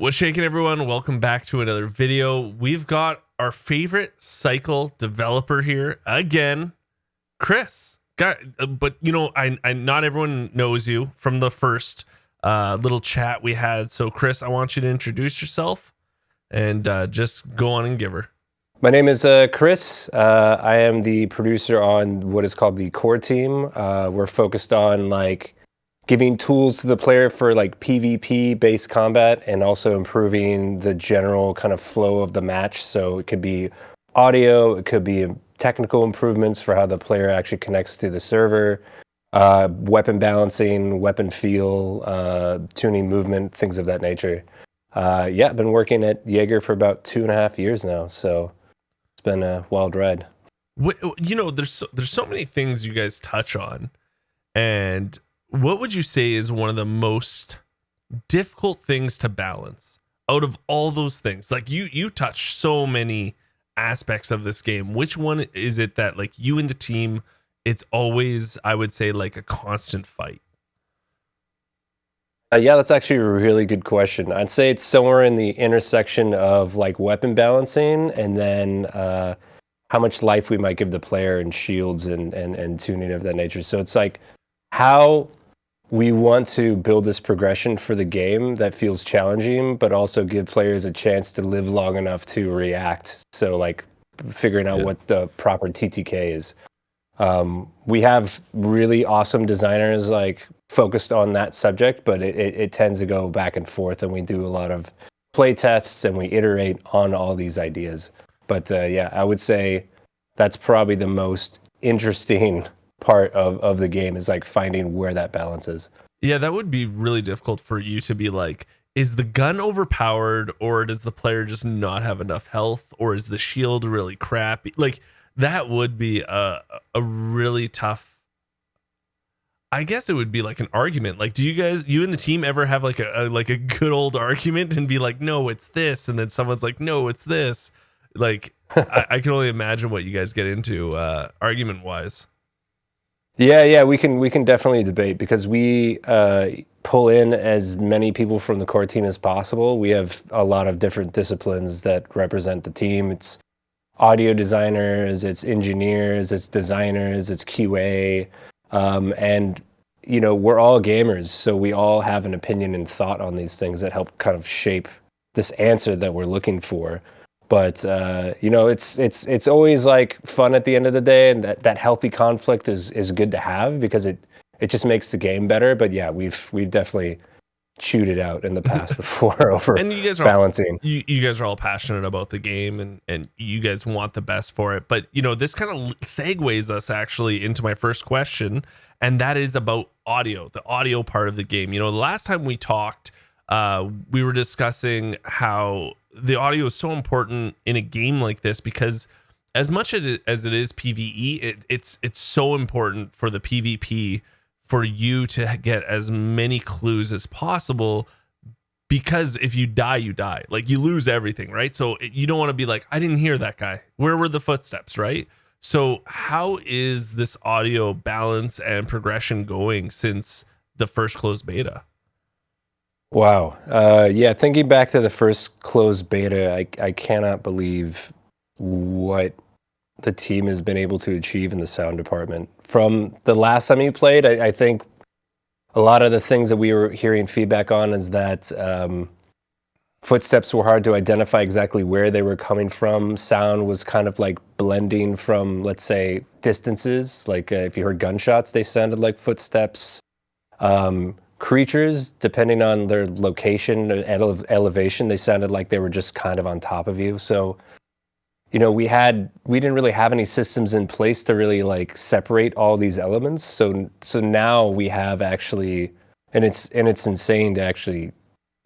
What's shaking, everyone? Welcome back to another video. We've got our favorite cycle developer here again, Chris. But you know, I not everyone knows you from the first little chat we had. So, Chris, I want you to introduce yourself and just go on and give her. My name is Chris. I am the producer on what is called the core team. We're focused on giving tools to the player for PvP based combat and also improving the general kind of flow of the match. So it could be audio, it could be technical improvements for how the player actually connects to the server, weapon balancing, weapon feel, tuning movement, things of that nature. I've been working at Yager for about 2.5 years now, so it's been a wild ride. You know, there's so many things you guys touch on, and what would you say is one of the most difficult things to balance out of all those things? Like you touch so many aspects of this game. Which one is it that you and the team, it's always, I would say, like a constant fight? Yeah, that's actually a really good question. I'd say it's somewhere in the intersection of weapon balancing and then how much life we might give the player and shields and tuning of that nature. So it's how we want to build this progression for the game that feels challenging, but also give players a chance to live long enough to react. So figuring out what the proper TTK is. We have really awesome designers focused on that subject, but it tends to go back and forth, and we do a lot of play tests and we iterate on all these ideas. But I would say that's probably the most interesting part of the game is finding where that balance is. Yeah, that would be really difficult for you to be is the gun overpowered, or does the player just not have enough health, or is the shield really crappy? That would be a really tough, I guess it would be an argument. Do you and the team ever have a good old argument and be no, it's this, and then someone's no, it's this? I can only imagine what you guys get into argument wise. Yeah, we can definitely debate because we pull in as many people from the core team as possible. We have a lot of different disciplines that represent the team. It's audio designers, it's engineers, it's designers, it's QA, and we're all gamers, so we all have an opinion and thought on these things that help kind of shape this answer that we're looking for. But it's always fun at the end of the day, and that healthy conflict is good to have because it just makes the game better. But yeah, we've definitely chewed it out in the past before over and you guys are balancing. You guys are all passionate about the game, and you guys want the best for it. But this kind of segues us actually into my first question, and that is about audio, the audio part of the game. The last time we talked, we were discussing how the audio is so important in a game like this because as much as it is PvE, it's so important for the PvP for you to get as many clues as possible, because if you die, you die. You lose everything, right? So you don't want to be I didn't hear that guy. Where were the footsteps, right? So how is this audio balance and progression going since the first closed beta? Wow. Thinking back to the first closed beta, I cannot believe what the team has been able to achieve in the sound department. From the last time you played, I think a lot of the things that we were hearing feedback on is that footsteps were hard to identify exactly where they were coming from. Sound was kind of blending from, let's say, distances. If you heard gunshots, they sounded like footsteps. Creatures, depending on their location and elevation, they sounded like they were just kind of on top of you. So, we didn't really have any systems in place to really separate all these elements. So now we have actually, and it's insane to actually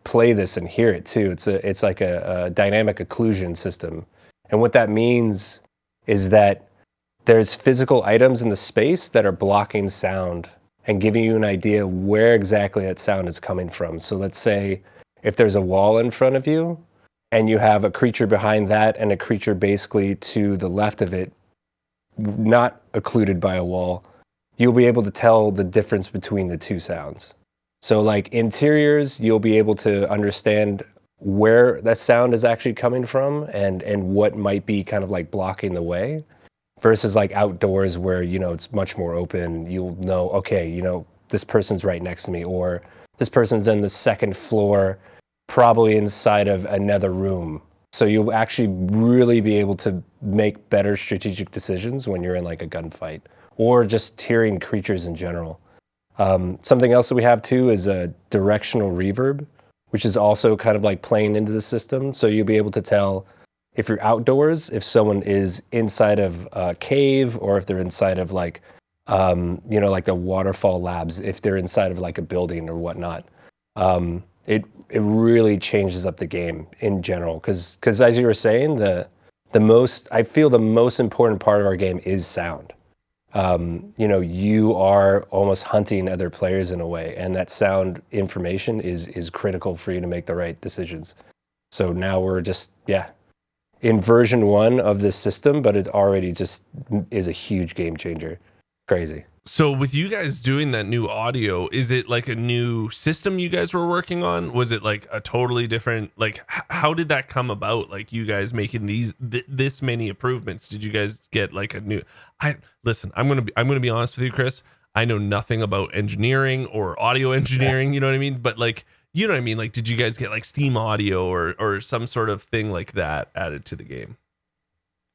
play this and hear it too. It's like a dynamic occlusion system, and what that means is that there's physical items in the space that are blocking sound and giving you an idea where exactly that sound is coming from. So let's say if there's a wall in front of you and you have a creature behind that and a creature basically to the left of it, not occluded by a wall, you'll be able to tell the difference between the two sounds. So interiors, you'll be able to understand where that sound is actually coming from and what might be kind of like blocking the way, versus like outdoors where, you know, it's much more open. You'll know, okay, you know, this person's right next to me, or this person's in the second floor, probably inside of another room. So you'll actually really be able to make better strategic decisions when you're in like a gunfight, or just hearing creatures in general. Something else that we have too is a directional reverb, which is also kind of like playing into the system. So you'll be able to tell if you're outdoors, if someone is inside of a cave, or if they're inside of like, you know, like the waterfall labs, if they're inside of like a building or whatnot. It really changes up the game in general, because as you were saying, I feel the most important part of our game is sound. You know, you are almost hunting other players in a way, and that sound information is critical for you to make the right decisions. So now we're just, yeah, in version 1 of this system, but it already just is a huge game changer. Crazy. So with you guys doing that new audio, is it like a new system you guys were working on? Was it like a totally different, like how did that come about? Like you guys making this many improvements? Did you guys get like a new, listen, I'm going to be honest with you, Chris. I know nothing about engineering or audio engineering, you know what I mean? But like, you know what I mean? Like, did you guys get like Steam audio or some sort of thing like that added to the game?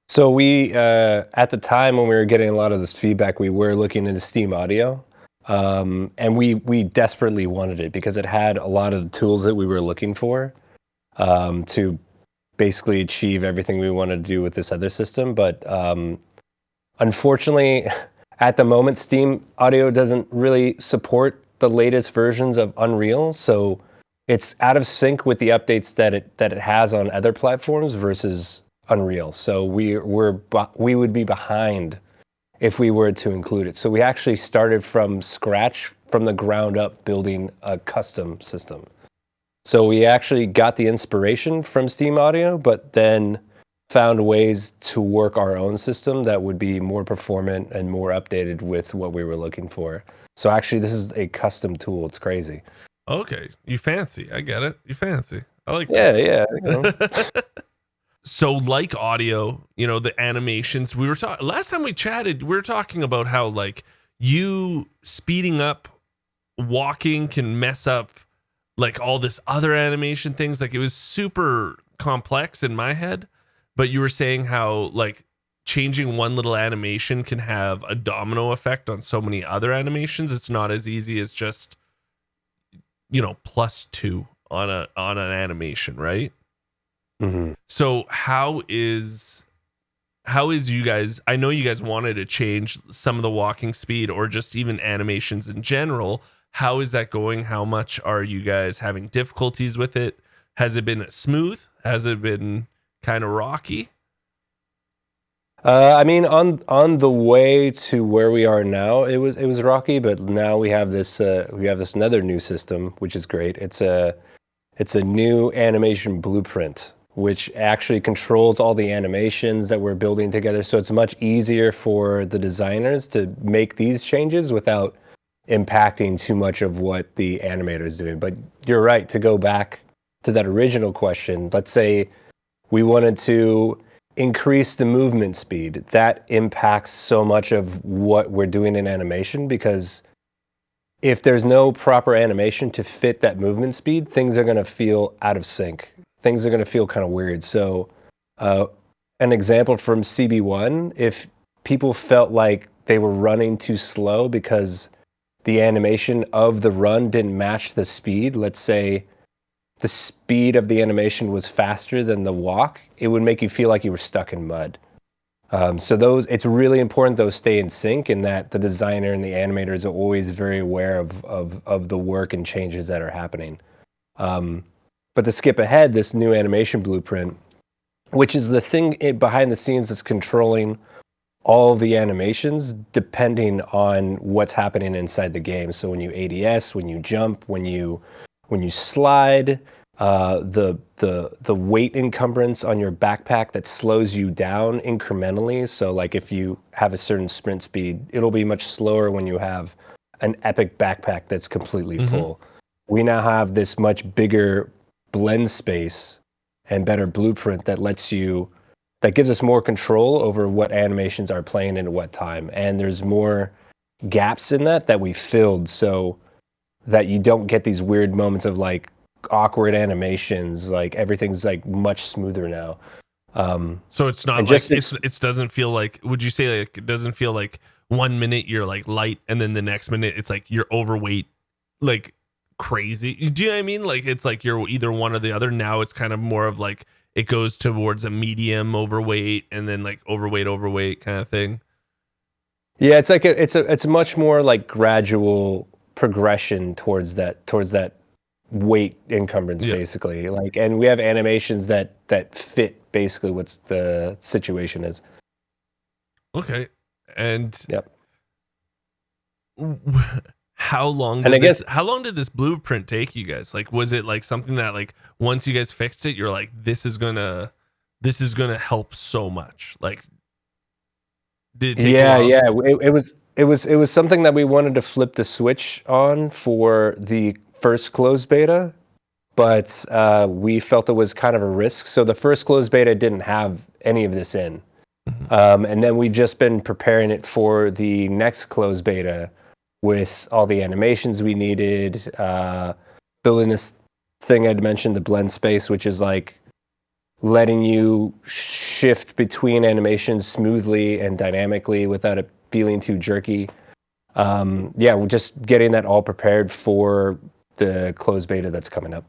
So we, at the time when we were getting a lot of this feedback, we were looking into Steam Audio, and we desperately wanted it because it had a lot of the tools that we were looking for, to basically achieve everything we wanted to do with this other system. But unfortunately, at the moment, Steam Audio doesn't really support the latest versions of Unreal, so it's out of sync with the updates that it has on other platforms versus Unreal. So we would be behind if we were to include it. So we actually started from scratch, from the ground up, building a custom system. So we actually got the inspiration from Steam Audio, but then found ways to work our own system that would be more performant and more updated with what we were looking for. So actually, this is a custom tool. It's crazy. Okay, you fancy. I get it. You fancy. I like Yeah, that. yeah. You know. So like audio, you know, the animations, we were talking last time we chatted, we were talking about how like you speeding up walking can mess up like all this other animation things. Like it was super complex in my head, but you were saying how like changing one little animation can have a domino effect on so many other animations. It's not as easy as just, you know, +2 on an animation, right? Mm-hmm. So how is you guys, I know you guys wanted to change some of the walking speed or just even animations in general. How is that going? How much are you guys having difficulties with it? Has it been smooth? Has it been kind of rocky? I mean, on the way to where we are now, it was rocky, but now we have this another new system, which is great. It's a new animation blueprint, which actually controls all the animations that we're building together. So it's much easier for the designers to make these changes without impacting too much of what the animator is doing. But you're right, to go back to that original question, let's say we wanted to increase the movement speed. That impacts so much of what we're doing in animation, because if there's no proper animation to fit that movement speed, things are going to feel out of sync. Things are going to feel kind of weird. So an example from CB1, if people felt like they were running too slow because the animation of the run didn't match the speed, let's say the speed of the animation was faster than the walk, it would make you feel like you were stuck in mud. So it's really important those stay in sync, and that the designer and the animators are always very aware of the work and changes that are happening. But to skip ahead, this new animation blueprint, which is the thing behind the scenes that's controlling all of the animations depending on what's happening inside the game. So when you ADS, when you jump, when you slide, the weight encumbrance on your backpack that slows you down incrementally. So like if you have a certain sprint speed, it'll be much slower when you have an epic backpack that's completely full. We now have this much bigger blend space and better blueprint that gives us more control over what animations are playing and at what time. And there's more gaps in that we filled so that you don't get these weird moments of like awkward animations. Like everything's like much smoother now. So it's not like it doesn't feel like, would you say like it doesn't feel like 1 minute you're like light and then the next minute it's like you're overweight like crazy? Do you know what I mean? Like it's like you're either one or the other. Now it's kind of more of like it goes towards a medium overweight and then like overweight kind of thing. Yeah, it's like it's much more like gradual progression towards that weight encumbrance, basically. Like, and we have animations that fit basically what's the situation is. Okay. And yep. How long did this blueprint take you guys? Like, was it like something that like once you guys fixed it, you're like, this is gonna help so much? Like, did it take a while? It was something that we wanted to flip the switch on for the first closed beta, but we felt it was kind of a risk. So the first closed beta didn't have any of this in. And then we've just been preparing it for the next closed beta with all the animations we needed, building this thing I'd mentioned, the blend space, which is like letting you shift between animations smoothly and dynamically without it feeling too jerky. We're just getting that all prepared for the closed beta that's coming up.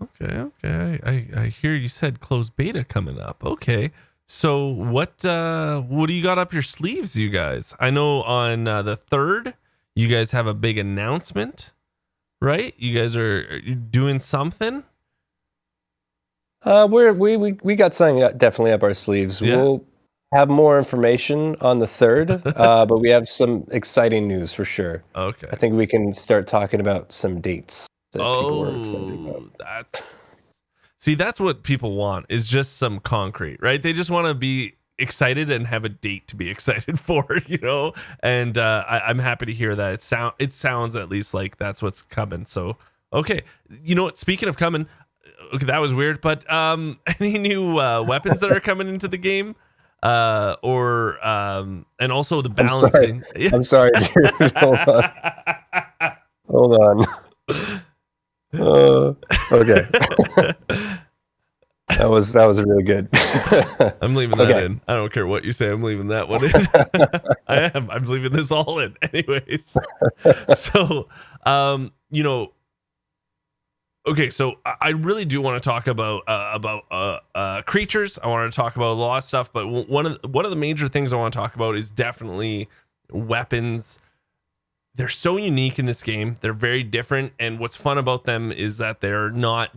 Okay. I hear you said closed beta coming up. Okay. So what do you got up your sleeves, you guys? I know on the 3rd, you guys have a big announcement, right? You guys are doing something. We got something definitely up our sleeves. Yeah. We'll have more information on the 3rd, but we have some exciting news for sure. Okay. I think we can start talking about some dates that people were excited about. That's what people want, is just some concrete, right? They just want to be excited and have a date to be excited for, you know? And I'm happy to hear that. It sounds at least like that's what's coming. So, okay. You know what? Speaking of coming, okay, that was weird, but any new weapons that are coming into the game? And also the balancing. I'm sorry, dude. Hold on. Okay. That was really good. I'm leaving that in. I don't care what you say. I'm leaving that one in. I'm leaving this all in anyways. So, okay, so I really do want to talk about creatures. I want to talk about a lot of stuff, but one of the major things I want to talk about is definitely weapons. They're so unique in this game. They're very different, and what's fun about them is that they're not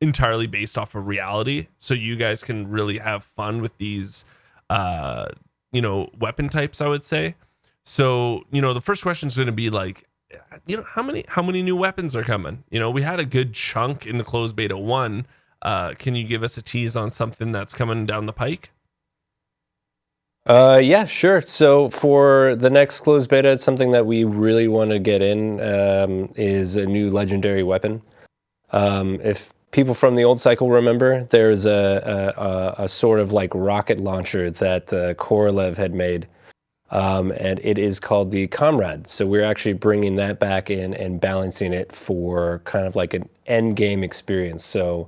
entirely based off of reality. So you guys can really have fun with these, weapon types, I would say. So, the first question is going to be like, how many new weapons are coming? We had a good chunk in the closed beta 1. Can you give us a tease on something that's coming down the pike? Yeah, sure. So for the next closed beta, it's something that we really want to get in, is a new legendary weapon. If people from the old cycle remember, there's a sort of like rocket launcher that Korolev had made. And it is called the Comrade. So we're actually bringing that back in and balancing it for kind of like an end game experience. So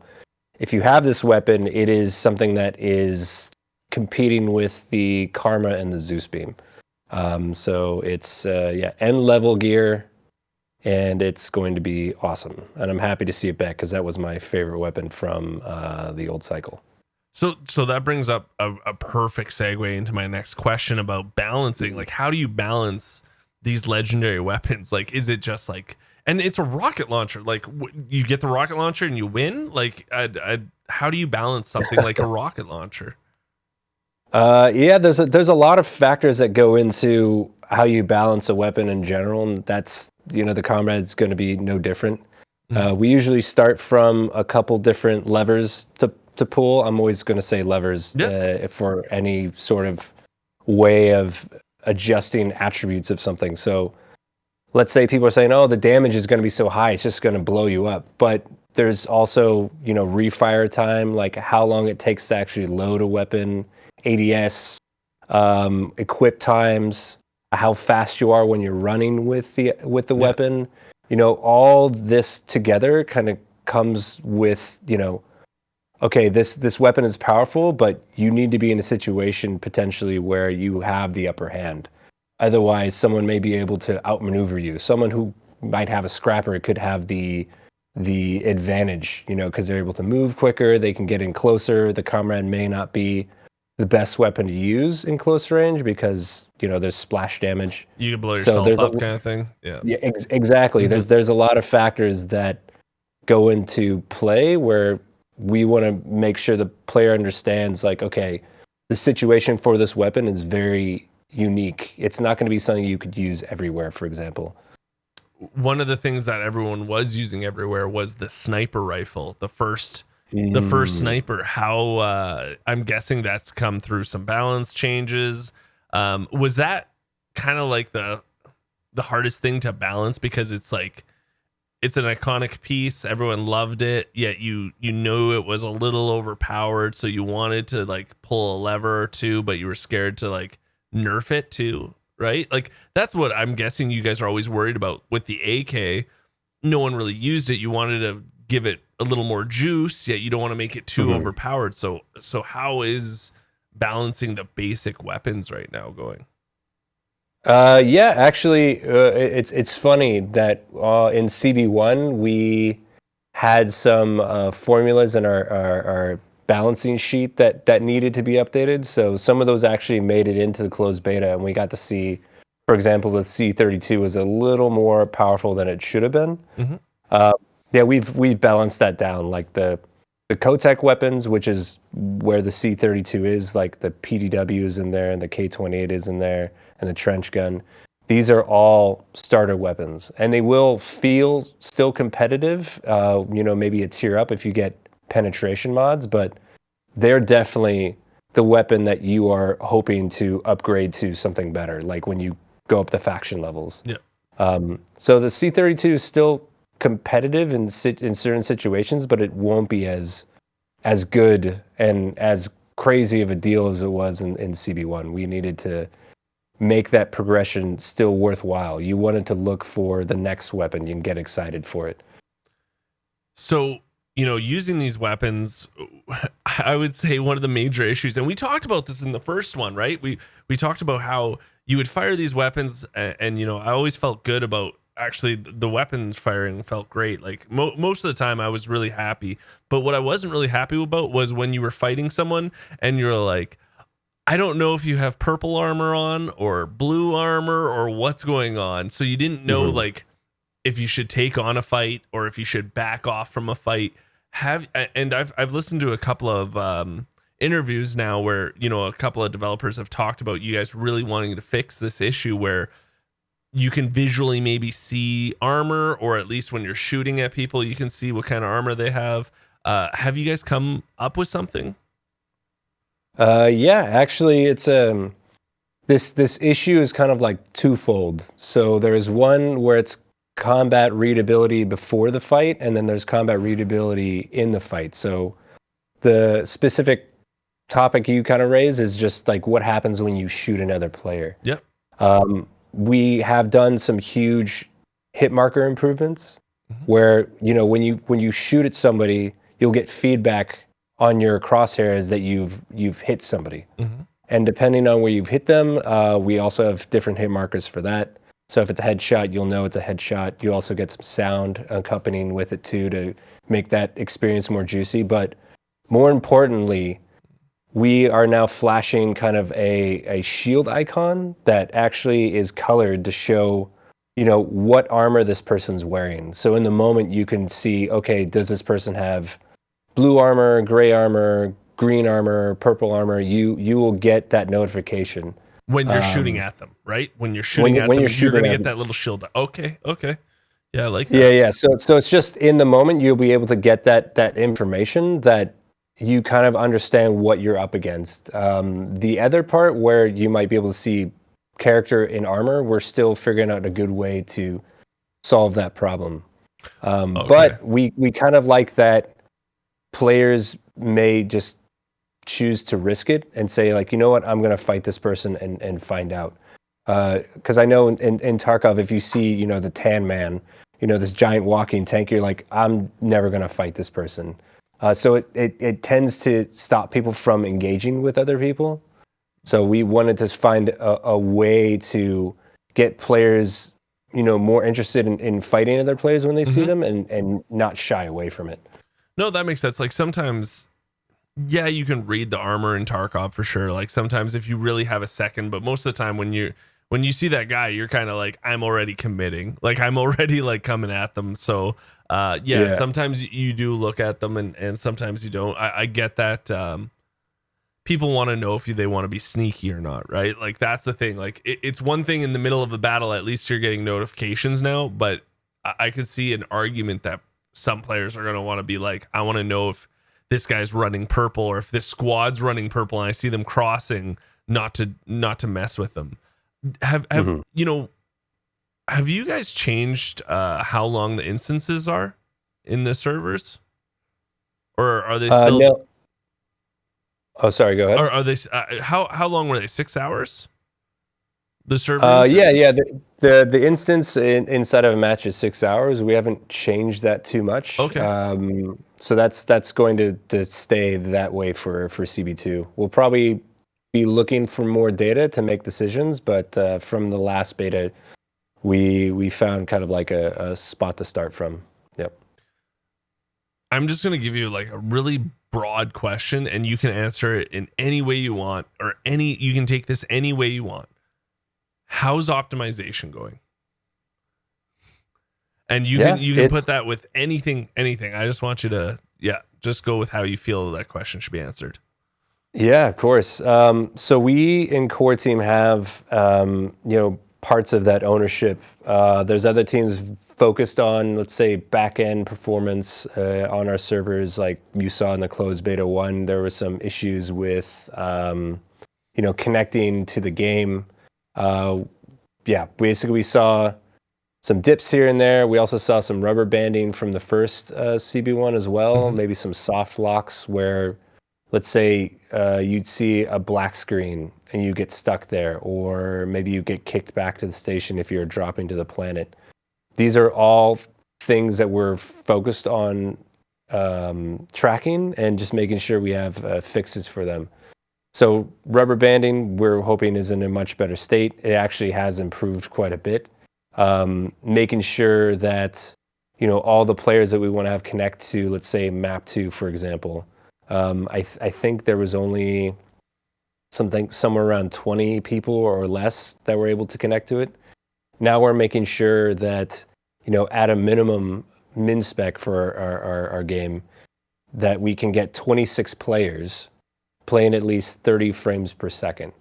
if you have this weapon, it is something that is competing with the Karma and the Zeus Beam. So it's end level gear, and it's going to be awesome. And I'm happy to see it back because that was my favorite weapon from the old cycle. So that brings up a perfect segue into my next question about balancing. Like, how do you balance these legendary weapons? Like, is it just like, and it's a rocket launcher, like you get the rocket launcher and you win? Like, how do you balance something like a rocket launcher? There's a lot of factors that go into how you balance a weapon in general, and that's, the Comrade's going to be no different. We usually start from a couple different levers to pull. I'm always going to say levers for any sort of way of adjusting attributes of something. So let's say people are saying, oh, the damage is going to be so high, it's just going to blow you up. But There's also, refire time, like how long it takes to actually load a weapon, ADS, equip times, how fast you are when you're running with the Yeah. weapon. All this together kind of comes with, okay, this weapon is powerful, but you need to be in a situation potentially where you have the upper hand. Otherwise, someone may be able to outmaneuver you. Someone who might have a scrapper could have the advantage, because they're able to move quicker, they can get in closer. The comrade may not be the best weapon to use in close range because, there's splash damage. You can blow So yourself there's up kind of thing. Yeah. yeah, exactly. Mhm. There's a lot of factors that go into play where we want to make sure the player understands, like, okay, the situation for this weapon is very unique. It's not going to be something you could use everywhere, for example. One of the things that everyone was using everywhere was the sniper rifle, the first sniper. How I'm guessing that's come through some balance changes. Was that kind of like the hardest thing to balance, because it's like it's an iconic piece, everyone loved it, yet you know it was a little overpowered, so you wanted to like pull a lever or two, but you were scared to like nerf it too, right? Like that's what I'm guessing you guys are always worried about with the AK. No one really used it. You wanted to give it a little more juice, yet you don't want to make it too Mhm. overpowered. So how is balancing the basic weapons right now going? Yeah, actually, it's funny that in CB1 we had some formulas in our balancing sheet that needed to be updated. So some of those actually made it into the closed beta, and we got to see, for example, the C32 was a little more powerful than it should have been. Mm-hmm. Uh, yeah, we've balanced that down. Like the Kotek weapons, which is where the C32 is, like the PDW is in there and the K28 is in there and the trench gun. These are all starter weapons, and they will feel still competitive. Maybe a tier up if you get penetration mods, but they're definitely the weapon that you are hoping to upgrade to something better, like when you go up the faction levels. Yeah. So the C32 is still competitive in certain situations, but it won't be as good and as crazy of a deal as it was in CB1. We needed to make that progression still worthwhile. You wanted to look for the next weapon and get excited for it. So, using these weapons, I would say one of the major issues, and we talked about this in the first one, right? We talked about how you would fire these weapons, and I always felt good about actually the weapons firing felt great. Like most of the time, I was really happy. But what I wasn't really happy about was when you were fighting someone and you're like, I don't know if you have purple armor on or blue armor or what's going on. So you didn't know Mhm. like if you should take on a fight or if you should back off from a fight. And I've listened to a couple of interviews now where a couple of developers have talked about you guys really wanting to fix this issue where you can visually maybe see armor, or at least when you're shooting at people you can see what kind of armor they have. Have you guys come up with something? Yeah, actually, it's this issue is kind of like twofold. So there's one where it's combat readability before the fight, and then there's combat readability in the fight. So the specific topic you kind of raise is just like what happens when you shoot another player. Yep. We have done some huge hit marker improvements Mhm. where when you shoot at somebody, you'll get feedback on your crosshairs that you've hit somebody. Mhm. And depending on where you've hit them, we also have different hit markers for that. So if it's a headshot, you'll know it's a headshot. You also get some sound accompanying with it too to make that experience more juicy. But more importantly, we are now flashing kind of a shield icon that actually is colored to show, what armor this person's wearing. So in the moment you can see, okay, does this person have blue armor, gray armor, green armor, purple armor? You will get that notification When you're shooting um, at them, right? When you're when shooting you at when you're them, you're shooting gonna at get them. that little shield. Okay, okay, yeah, I like Yeah, that. yeah. So it's just in the moment you'll be able to get that information that you kind of understand what you're up against. The other part where you might be able to see character in armor, we're still figuring out a good way to solve that problem. Okay. But we kind of like that players may just choose to risk it and say like, you know what, I'm going to fight this person and find out. Because I know in Tarkov, if you see, the tan man, this giant walking tank, you're like, I'm never going to fight this person. So it tends to stop people from engaging with other people. So we wanted to find a way to get players, more interested in fighting other players when they see Mm-hmm. them and not shy away from it. No, that makes sense. Like sometimes, yeah, you can read the armor in Tarkov for sure. Like sometimes if you really have a second, but most of the time when you see that guy, you're kind of like, I'm already committing. Like I'm already like coming at them. So yeah, Yeah. sometimes you do look at them and sometimes you don't. I get that people want to know if they want to be sneaky or not, right? Like that's the thing. Like it's one thing in the middle of a battle, at least you're getting notifications now, but I could see an argument that some players are going to want to be like, I want to know if this guy's running purple or if this squad's running purple and I see them crossing, not to mess with them. Have Mhm. have you guys changed how long the instances are in the servers, or are they still? No. Oh, sorry. Go ahead. Are they? How long were they? 6 hours. The server instances. Yeah. The instance inside of a match is 6 hours. We haven't changed that too much. Okay. So that's going to stay that way for CB2. We'll probably be looking for more data to make decisions, but from the last beta, we found kind of like a spot to start from. Yep. I'm just gonna give you like a really broad question, and you can answer it in any way you want, or you can take this any way you want. How's optimization going? And you can put that with anything. I just want you to just go with how you feel that question should be answered. Yeah, of course. So we in core team have parts of that ownership. There's other teams focused on, let's say, back end performance on our servers. Like you saw in the closed beta 1, there were some issues with connecting to the game. Basically we saw some dips here and there. We also saw some rubber banding from the first CB1 as well. Mm-hmm. Maybe some soft locks where, let's say, you'd see a black screen and you get stuck there, or maybe you get kicked back to the station if you're dropping to the planet. These are all things that we're focused on tracking and just making sure we have fixes for them. So rubber banding, we're hoping, is in a much better state. It actually has improved quite a bit. Making sure that all the players that we want to have connect to, let's say map 2, for example. I think there was only somewhere around 20 people or less that were able to connect to it. Now we're making sure that at a minimum min spec for our game, that we can get 26 players playing at least 30 frames per second,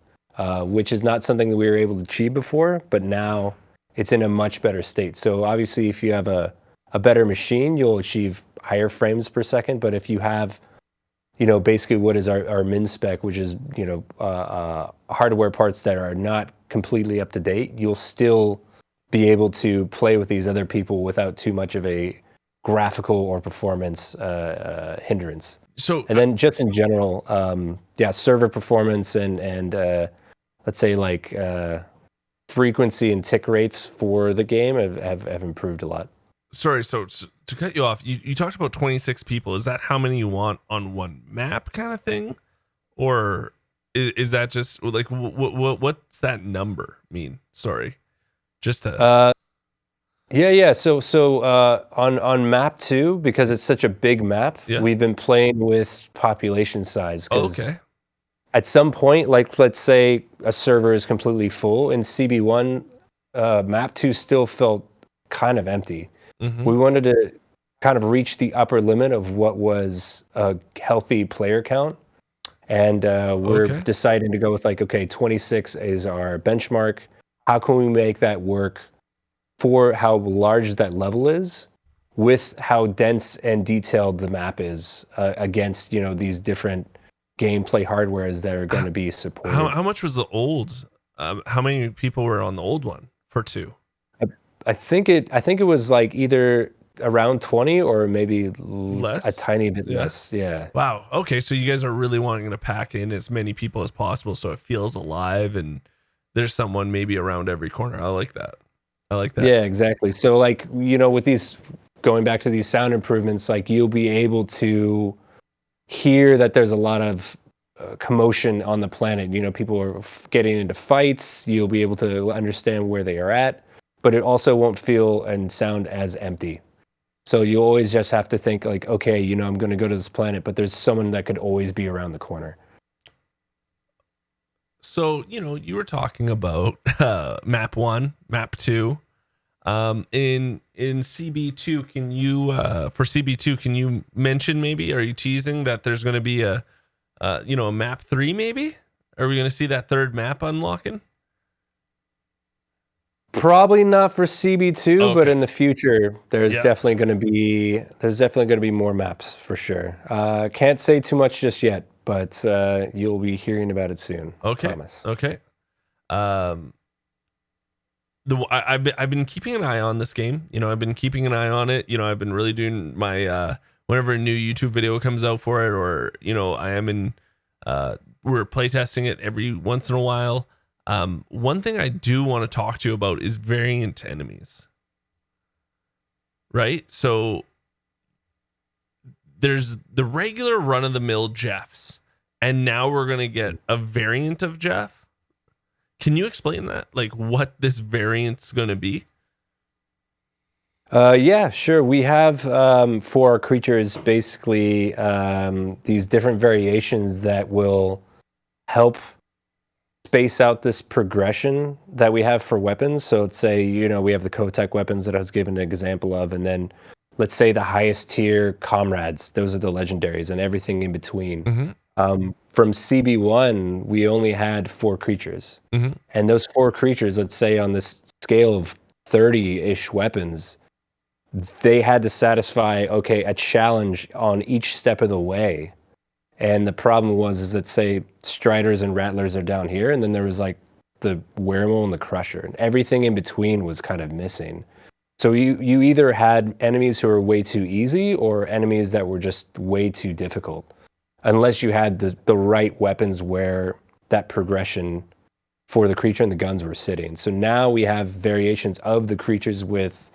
which is not something that we were able to achieve before, but now it's in a much better state. So obviously, if you have a better machine, you'll achieve higher frames per second. But if you have, basically what is our min spec, which is, hardware parts that are not completely up to date, you'll still be able to play with these other people without too much of a graphical or performance hindrance. So, And then just in general, server performance and let's say like frequency and tick rates for the game have improved a lot. sorry. So to cut you off, you talked about 26 people. Is that how many you want on one map, kind of thing, or is that just like what's that number mean? Sorry, just to. Yeah. So on map 2, because it's such a big map, Yeah. we've been playing with population size. Oh, 'Cause okay. at some point, like let's say a server is completely full in CB1, map 2 still felt kind of empty. Mm-hmm. We wanted to kind of reach the upper limit of what was a healthy player count. And we're Okay. deciding to go with 26 is our benchmark. How can we make that work for how large that level is with how dense and detailed the map is against, these different gameplay hardwares that are going to be supported. How much was the old? How many people were on the old one for 2? I think it was like either around 20 or maybe a Less? tiny bit Yeah. less. Yeah. Wow. Okay, so you guys are really wanting to pack in as many people as possible so it feels alive and there's someone maybe around every corner. I like that. I like that. Yeah, exactly. So like, with these, going back to these sound improvements, like you'll be able to hear that there's a lot of commotion on the planet. People are getting into fights. You'll be able to understand where they are at, but it also won't feel and sound as empty. So you always just have to think like, okay, I'm going to go to this planet, but there's someone that could always be around the corner. So, you were talking about map 1, map 2. In CB2, can you for CB2, can you mention, maybe, are you teasing that there's going to be a map 3 maybe? Are we going to see that third map unlocking? Probably not for CB2, Okay. but in the future, there's Yeah. definitely going to be more maps for sure. Can't say too much just yet, but you'll be hearing about it soon. Okay. Promise. Okay. Um, I've been keeping an eye on this game. I've been keeping an eye on it. I've been really doing my whenever a new YouTube video comes out for it, or I am in. We're playtesting it every once in a while. One thing I do want to talk to you about is variant enemies. Right, so there's the regular run of the mill Jeffs, and now we're gonna get a variant of Jeff. Can you explain that? Like, what this variant's gonna be? Yeah, sure. We have for our creatures basically these different variations that will help space out this progression that we have for weapons. So let's say, we have the Kotek weapons that I was given an example of, and then let's say the highest tier comrades, those are the legendaries and everything in between. From CB1, we only had 4 creatures. And those 4 creatures, let's say on this scale of 30-ish weapons, they had to satisfy, a challenge on each step of the way. And the problem is that, say, Striders and Rattlers are down here, and then there was like the Werewolf and the Crusher, and everything in between was kind of missing. So you either had enemies who were way too easy or enemies that were just way too difficult, unless you had the right weapons where that progression for the creature and the guns were sitting. So now we have variations of the creatures with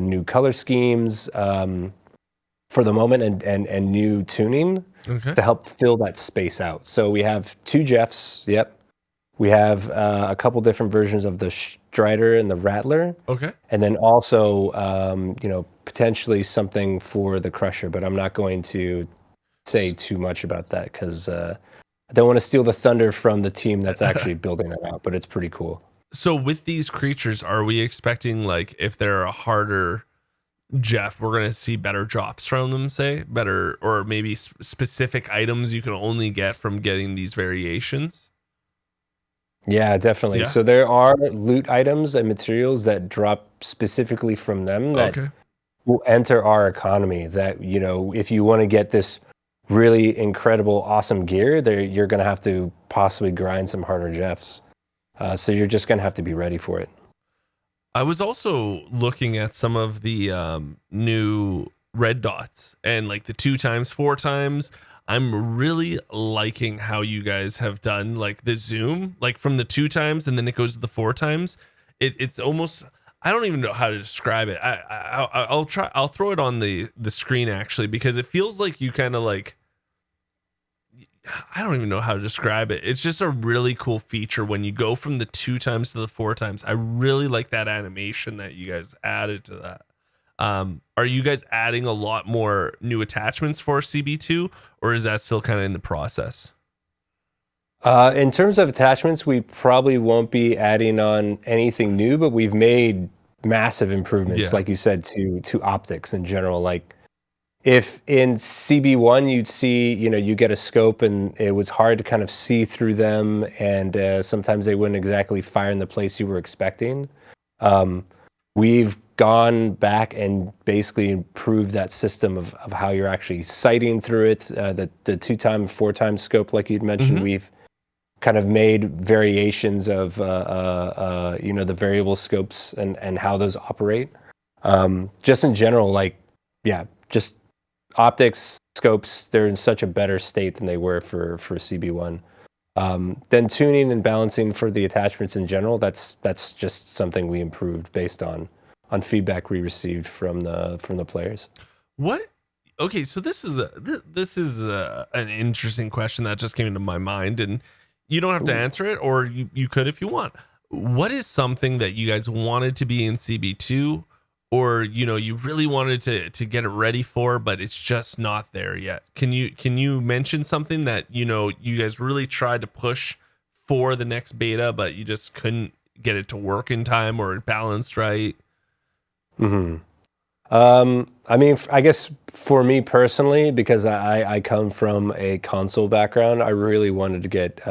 new color schemes for the moment, and new tuning to help fill that space out. So we have 2 Jeffs. Yep. We have a couple different versions of the Strider and the Rattler. Okay. And then also, potentially something for the Crusher, but I'm not going to say too much about that because I don't want to steal the thunder from the team that's actually building it out, but it's pretty cool. So with these creatures, are we expecting, like, if they're a harder Jeff, we're going to see better drops from them, say? Better, or maybe specific items you can only get from getting these variations? Yeah, definitely. Yeah. So there are loot items and materials that drop specifically from them that will enter our economy, that, if you want to get this really incredible, awesome gear, you're going to have to possibly grind some harder Jeffs. So you're just going to have to be ready for it. I was also looking at some of the new red dots and like the 2 times, 4 times. I'm really liking how you guys have done like the zoom, like from the 2 times and then it goes to the 4 times. It's almost, I don't even know how to describe it. I'll try. I'll throw it on the screen actually, because it feels like you kind of like, I don't even know how to describe it. It's just a really cool feature when you go from the 2 times to the 4 times. I really like that animation that you guys added to that. Are you guys adding a lot more new attachments for CB2, or is that still kind of in the process? In terms of attachments, we probably won't be adding on anything new, but we've made massive improvements, like you said, to optics in general. Like, if in CB1 you'd see, you get a scope and it was hard to kind of see through them, and sometimes they wouldn't exactly fire in the place you were expecting. We've gone back and basically improved that system of how you're actually sighting through it. The 2 time, 4 time scope, like you'd mentioned, we've kind of made variations of the variable scopes and how those operate. Just in general, like, yeah, just optics, scopes, they're in such a better state than they were for CB1. Then tuning and balancing for the attachments in general, that's just something we improved based on feedback we received from the players. What? Okay, so this is an interesting question that just came into my mind, and you don't have to Ooh. answer it, or you could if you want. What is something that you guys wanted to be in CB2, or you really wanted to get it ready for, but it's just not there yet? Can you mention something that you guys really tried to push for the next beta, but you just couldn't get it to work in time or balanced right? Hmm. I mean, I guess for me personally, because I come from a console background, I really wanted to get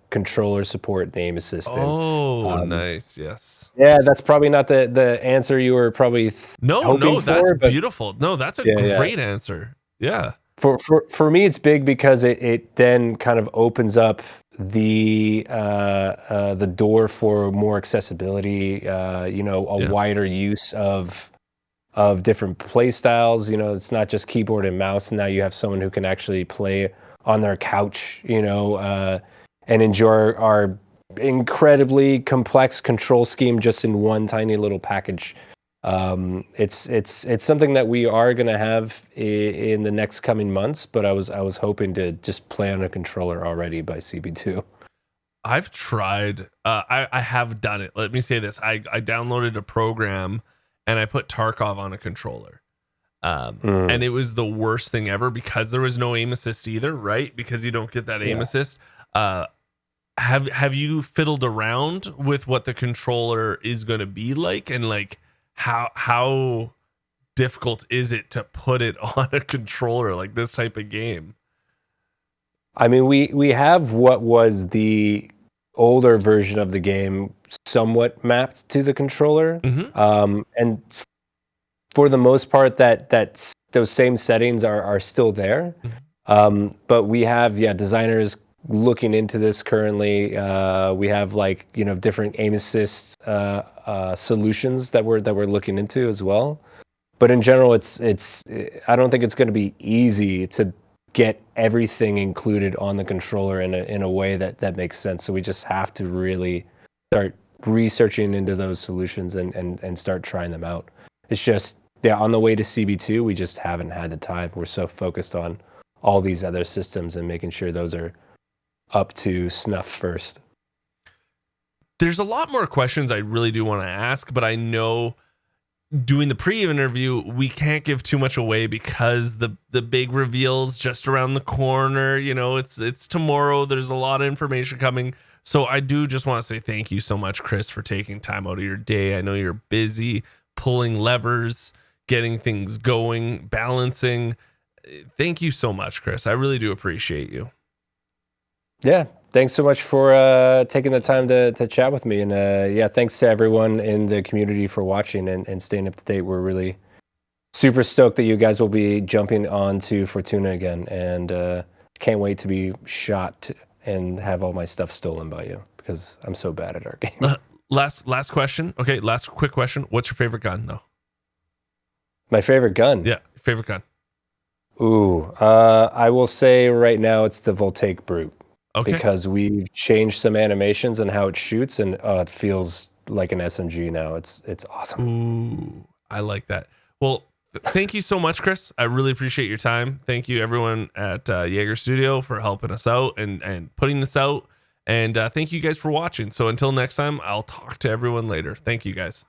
controller support and aim assistant. Oh, Um, nice. Yes. yeah, that's probably not the answer you were probably No, hoping no, that's for, but beautiful. No, that's a yeah, yeah. great answer. Yeah. For me, it's big because it then kind of opens up the door for more accessibility. A Yeah. wider use of different play styles. It's not just keyboard and mouse. Now you have someone who can actually play on their couch, and enjoy our incredibly complex control scheme just in one tiny little package. It's something that we are going to have in the next coming months, but I was hoping to just play on a controller already by CB2. I've tried I have done it. Let me say this. I downloaded a program and I put Tarkov on a controller. Mm, And it was the worst thing ever because there was no aim assist either, right? Because you don't get that aim yeah. assist. Uh have you fiddled around with what the controller is going to be like, and like how difficult is it to put it on a controller like this type of game? I mean, we have what was the older version of the game somewhat mapped to the controller, Hmm. and for the most part, those same settings are still there. But we have, yeah, designers looking into this currently. We have, like, different aim assist solutions that we're looking into as well. But in general, it's I don't think it's going to be easy to get everything included on the controller in a way that makes sense. So we just have to really start researching into those solutions and start trying them out. It's just, yeah, on the way to CB2, we just haven't had the time. We're so focused on all these other systems and making sure those are up to snuff first. There's a lot more questions I really do want to ask, but I know doing the pre-interview we can't give too much away because the big reveal's just around the corner. It's tomorrow. There's a lot of information coming. So I do just want to say thank you so much, Chris, for taking time out of your day. I know you're busy pulling levers, getting things going, balancing. Thank you so much, Chris. I really do appreciate you. Yeah, thanks so much for taking the time to chat with me. And yeah, thanks to everyone in the community for watching and staying up to date. We're really super stoked that you guys will be jumping on to Fortuna again. And can't wait to be shot and have all my stuff stolen by you because I'm so bad at our game. Last question. Okay, last quick question. What's your favorite gun, though? My favorite gun? Yeah, favorite gun. Ooh, I will say right now it's the Voltaic Brute. Okay. Because we've changed some animations and how it shoots, and it feels like an SMG now. It's awesome. Ooh, I like that. Well, thank you so much, Chris. I really appreciate your time. Thank you, everyone at Yager Studio, for helping us out and putting this out. And thank you guys for watching. So until next time, I'll talk to everyone later. Thank you, guys.